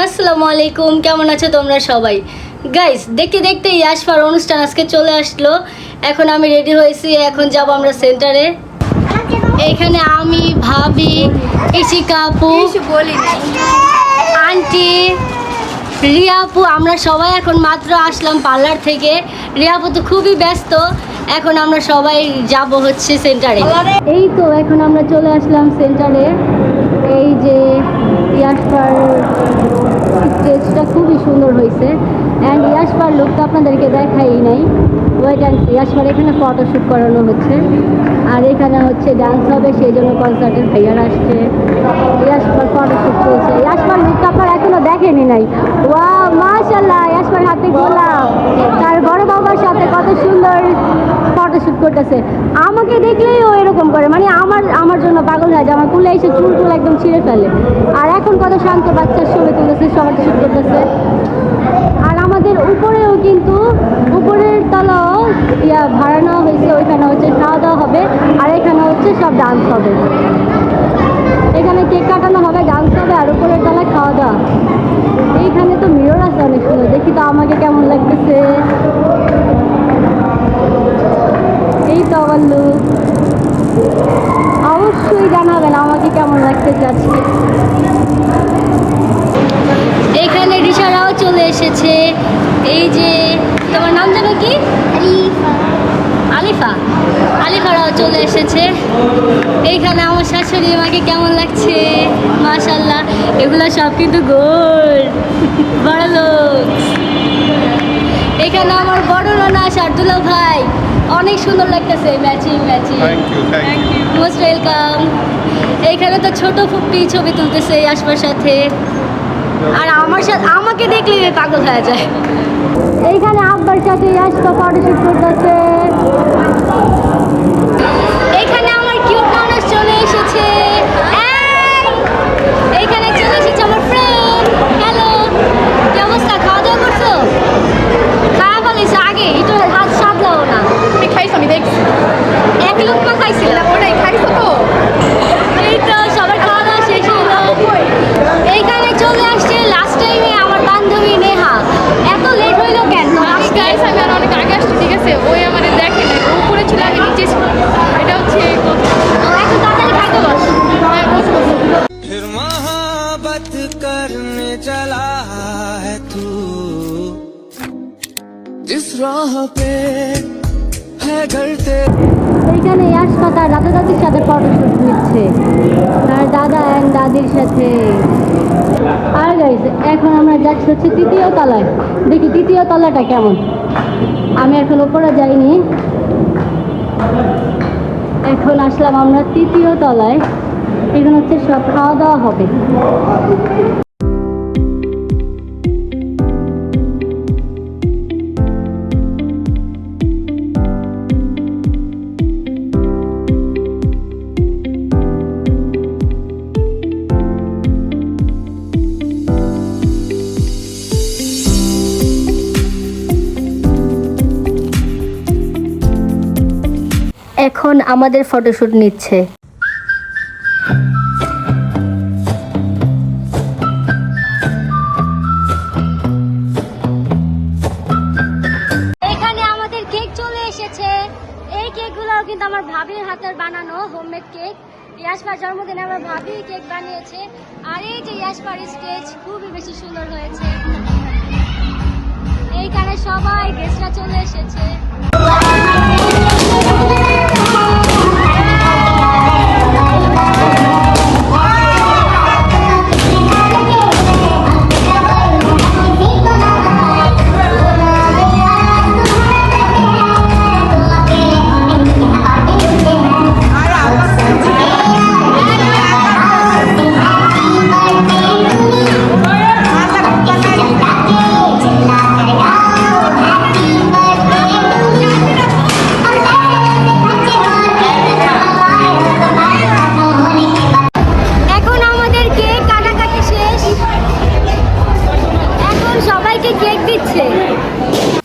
আসসালামু আলাইকুম, কেমন আছো তোমরা সবাই? গাইস, দেখতে দেখতে ইয়াশফার অনুষ্ঠান আজকে চলে আসলো। এখন আমি রেডি হয়েছি, এখন যাব আমরা সেন্টারে। এখানে আমি, ভাবি, ইশিকা আপু, আন্টি, রিয়া আপু, আমরা সবাই এখন মাত্র আসলাম পার্লার থেকে। রিয়া আপু তো খুবই ব্যস্ত। এখন আমরা সবাই যাব হচ্ছে সেন্টারে। এই তো এখন আমরা চলে আসলাম সেন্টারে। এই যে ইয়াশফার স্টেজটা খুবই সুন্দর হয়েছে। অ্যান্ড ইয়াশফার লুকটা আপনাদেরকে দেখাই নাই। ওয়েট অ্যান্ড সি, ইয়াশফার এখানে ফটোশ্যুট করানো হচ্ছে, আর এখানে হচ্ছে ডান্স হবে, সেই জন্য কনসার্টের ভাইয়ারা আসছে। ইয়াশফার ফটোশ্যুট চলছে। ইয়াশফার লুকটা আপনারা এখনো দেখেনি নাই। ওয়াও, মাশাআল্লাহ, ইয়াশফার হাতে গোলাপ, তার বড় বাবার সাথে কত সুন্দর ফটোশ্যুট করতেছে। আমাকে দেখলেই ও এরকম করে, মানে আমার জন্য পাগল হয়ে যায়। আমার কুলে এসে চুল একদম ছিঁড়ে ফেলে। আর এখন কত শান্ত বাচ্চার ছবি তুলতেছে, সবার শুট করতেছে। আর আমাদের উপরেও কিন্তু উপরের তলাও ভাড়া নেওয়া হয়েছে, ওইখানে হচ্ছে খাওয়া দাওয়া হবে, আর এখানে হচ্ছে সব ডান্স হবে। এখানে কেক কাটানো হবে, ডান্স হবে, আর উপরের তলায় খাওয়া দাওয়া। এইখানে তো মিরর আছে অনেক সুন্দর, দেখি তো আমাকে কেমন লাগতেছে। এই তো আমার লুক, অবশ্যই জানাবেন আমাকে কেমন লাগতেছে আজকে। এইখানে রিশারাও চলে এসেছে। এই যে তোমার নাম জানো কি? আলিফা। আলিফারাও চলে এসেছে। এইখানে আমার শাশুড়ি মাকে কেমন লাগছে? মাশাআল্লাহ, এগুলো সব কিন্তু গোল্ড, বড় লোক। এখানে আমার বড় নানা শার্দুল্লাহ ভাই, অনেক সুন্দর লাগতেছে, ম্যাচিং। Most welcome. এইখানে তো ছোট ফুপি ছবি তুলতেছে ইয়াশফার সাথে, আর আমাকে দেখলে পাগল হয়ে যায়। এইখানে আব্বার সাথে ইয়াশফা ফটোশুট করতেছে। এইখানে আমার কিউট মানুষ চলে এসেছে। এইখানে চলে এসেছে আমার ফ্রেন্ড। হ্যালো, কি অবস্থা? খাওয়া দাওয়া করছো? খাওয়া ফেলেছে আগে, একটু হাত সাদলাও না। তুমি খাইছো? আমি দেখছি এক লুকমা খাইছিলাম। ওটাই খাইছো তো? এই তো সবার খাওয়া দাওয়া শেষ হলো। এইখানে চলে আসছে লাস্ট টাইমে আমার বান্ধবী নেহা। এত লেট হইলো কেন? গাইস, আমি আর অনেক আগে আসছি, ঠিক আছে? ওই আমাদের দেখে না, উপরে ছিল, আমি নিচে ছিল। এটা হচ্ছে এখন তাড়াতাড়ি খাইতে বস। फिर मोहब्बत करने चला है तू जिस राह पे है घर तेरे। এইখানে ইয়াশফা তার দাদা দাদির সাথে ফটোশুট নিচ্ছে, তার দাদা অ্যান্ড দাদির সাথে। আর গাইস, এখন আমরা যাচ্ছি হচ্ছে তৃতীয় তলায়। দেখি তৃতীয় তলাটা কেমন। আমি এখন উপরে যাইনি, এখন আসলাম আমরা তৃতীয় তলায়। এখানে হচ্ছে সব খাওয়া দাওয়া হবে। এখন আমাদের ফটোশুট নিচ্ছে। এখানে আমাদের কেক চলে এসেছে। এই কেকগুলো কিন্তু আমার ভাবির হাতের বানানো হোমমেড কেক। ইয়াশফার জন্মদিনে আমার ভাবি কেক বানিয়েছে। আর এই যে ইয়াশফার স্টেজ খুবই বেশি সুন্দর হয়েছে। এইখানে সবাই গেস্টরা চলে এসেছে।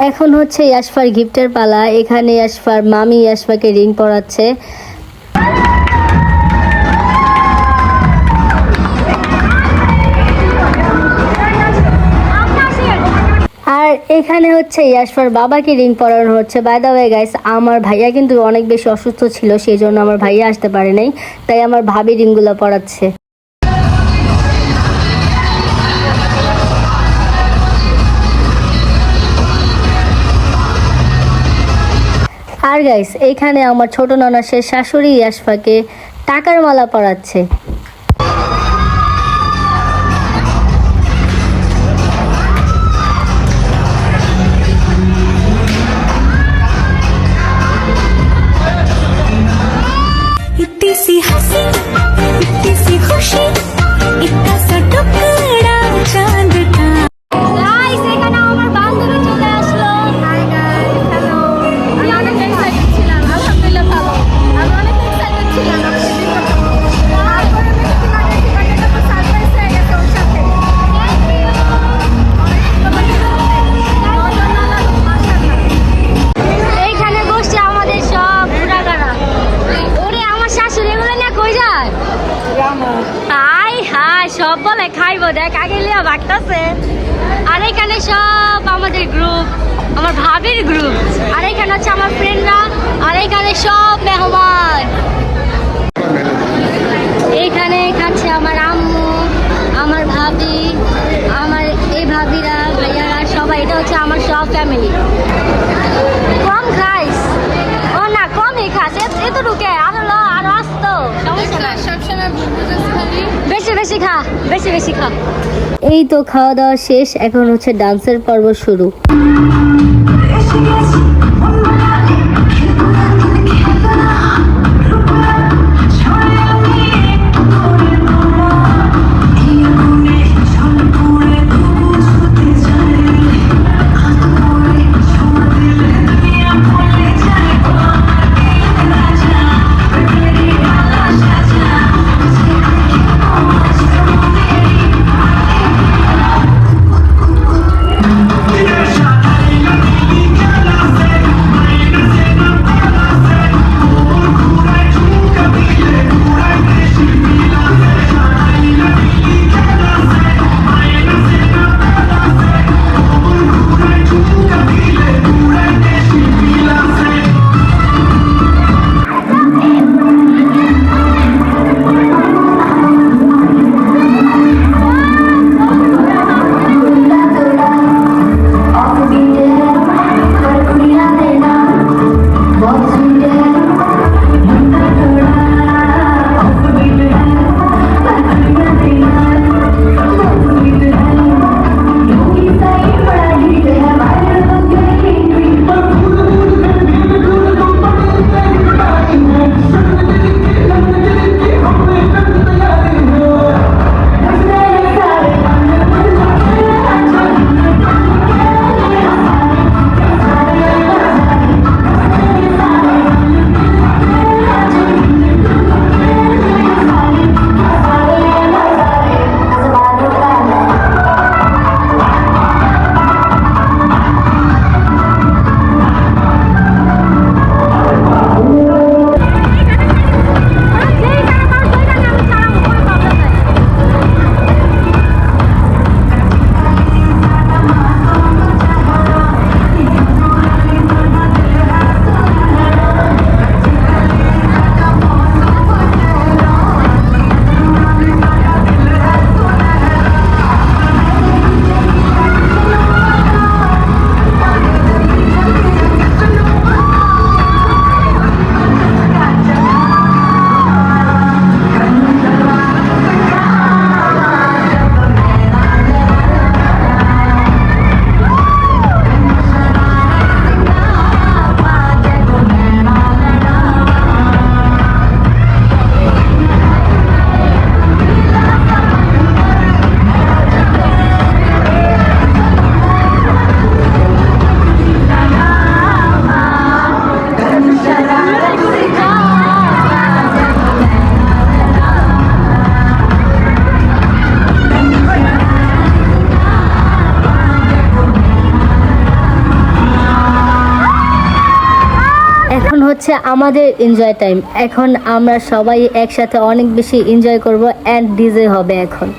এখন হচ্ছে ইয়াশফার গিফটের পালা। এখানে ইয়াশফার মামি ইয়াশফাকে রিং পরাচ্ছে। এখানে হচ্ছে ইয়াশফার বাবাকে রিং পরানো হচ্ছে। বাই দ্য ওয়ে গাইস, আমার ভাইয়া কিন্তু অনেক বেশি অসুস্থ ছিল, সেই জন্য আমার ভাইয়া আসতে পারে নাই, তাই আমার ভাবি রিংগুলো পরাচ্ছে। আর গাইস, এইখানে আমার ছোট ননাসের শাশুড়ি ইয়াশফাকে টাকার মালা পরাচ্ছে। इतनी सी हंसी इतनी सी खुशी इतना सा टुकड़ा चांद का। গাইস, এখানে আমার বান্ধবী চলে আসলো। Hi guys, hello. আমি অনেক এক্সাইটেড ছিলাম, আলহামদুলিল্লাহ ভালো। আমি অনেক এক্সাইটেড ছিলাম আপনাকে দেখতে। তারপরে মিষ্টি লাগে ঠিকানাটা তো সারপ্রাইজ হয়ে গেছে ওর সাথে। এইখানে বসছে আমাদের সব ঘোরাঘাড়া। ওরে আমার শাশুড়ি এগুলো না কই যায়? হাই হাই, সব বলে খাইবো, দেখ আগে লিয়া ভাগতাছে। আর এখানে সব আমাদের গ্রুপ, আমার ভাবির গ্রুপ। আর এখানে হচ্ছে আমার ফ্রেন্ডরা। আর এখানে সব মেহমান। এইখানে খাচ্ছে আমার আম্মু, আমার ভাবি, আমার এই ভাবিরা, ভাইয়ারা সবাই। এটা হচ্ছে আমার সব ফ্যামিলি। কম খাইস? ও না, কমই খাস, এত ঢুকে আরো ল, আরো আসতো, সমস্যা না। সবসময় বুঝতেছি খালি বেশি বেশি খা, বেশি বেশি খা। এই তো খাওয়া দাওয়া শেষ, এখন হচ্ছে ডান্সের পর্ব শুরু। হচ্ছে আমাদের এনজয় টাইম। এখন আমরা সবাই একসাথে অনেক বেশি এনজয় করব এন্ড ডিজে হবে এখন।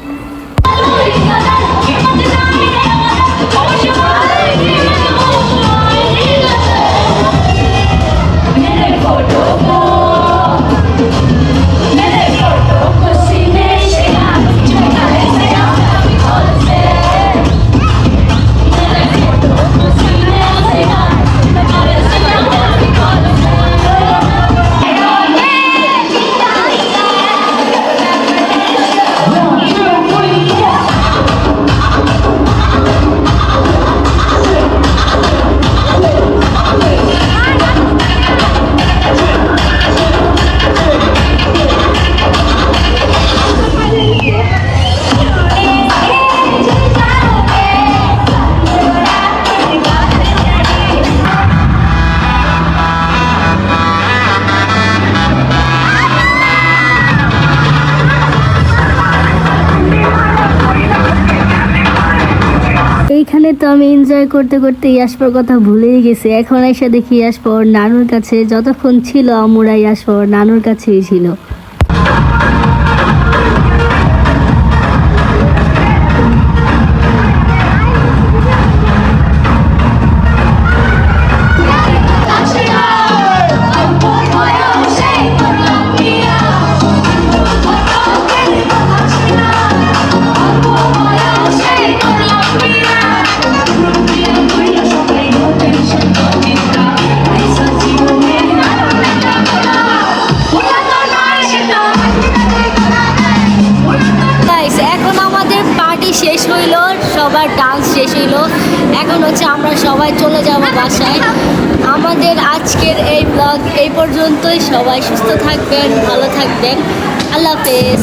এখানে তো আমি এনজয় করতে করতে ইয়াসপর কথা ভুলেই গেছি। এখন এসে দেখি ইয়াসপর নানুর কাছে, যতক্ষণ ছিল আমরা ইয়াসপর নানুর কাছেই ছিল। Guys, এখন আমাদের পার্টি শেষ হইলো, সবার ডান্স শেষ হইলো। এখন হচ্ছে আমরা সবাই চলে যাব বাসায়। আমাদের আজকের এই ব্লগ এই পর্যন্তই। সবাই সুস্থ থাকবেন, ভালো থাকবেন। আল্লাহ হাফেজ।